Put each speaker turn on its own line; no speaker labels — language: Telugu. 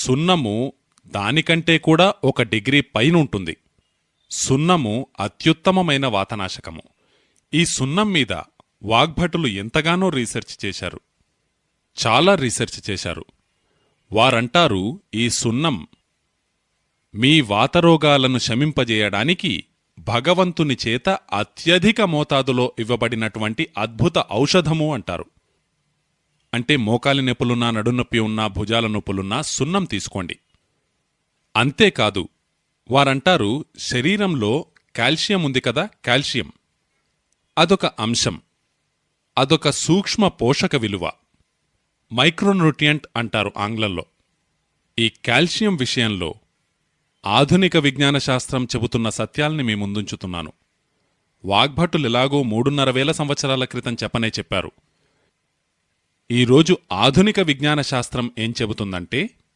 సున్నము దానికంటే కూడా 1 డిగ్రీ పైనుంటుంది. సున్నము అత్యుత్తమమైన వాతనాశకము. ఈ సున్నం మీద వాగ్భటులు ఎంతగానో రీసెర్చ్ చేశారు, చాలా రీసెర్చ్ చేశారు. వారంటారు, ఈ సున్నం మీ వాతరోగాలను శమింపజేయడానికి భగవంతుని చేత అత్యధిక మోతాదులో ఇవ్వబడినటువంటి అద్భుత ఔషధము అంటారు. అంటే మోకాలి నొప్పులున్నా, నడునొప్పి ఉన్నా, భుజాల నొప్పులున్నా సున్నం తీసుకోండి. అంతేకాదు, వారంటారు శరీరంలో కాల్షియం ఉంది కదా, కాల్షియం అదొక అంశం, అదొక సూక్ష్మ పోషక విలువ, మైక్రోన్యూట్రియంట్ అంటారు ఆంగ్లంలో. ఈ కాల్షియం విషయంలో ఆధునిక విజ్ఞాన శాస్త్రం చెబుతున్న సత్యాల్ని మీ ముందుంచుతున్నాను. వాగ్భటులెలాగో 3,500 సంవత్సరాల క్రితం చెప్పనే చెప్పారు. ఈరోజు ఆధునిక విజ్ఞాన శాస్త్రం ఏం చెబుతుందంటే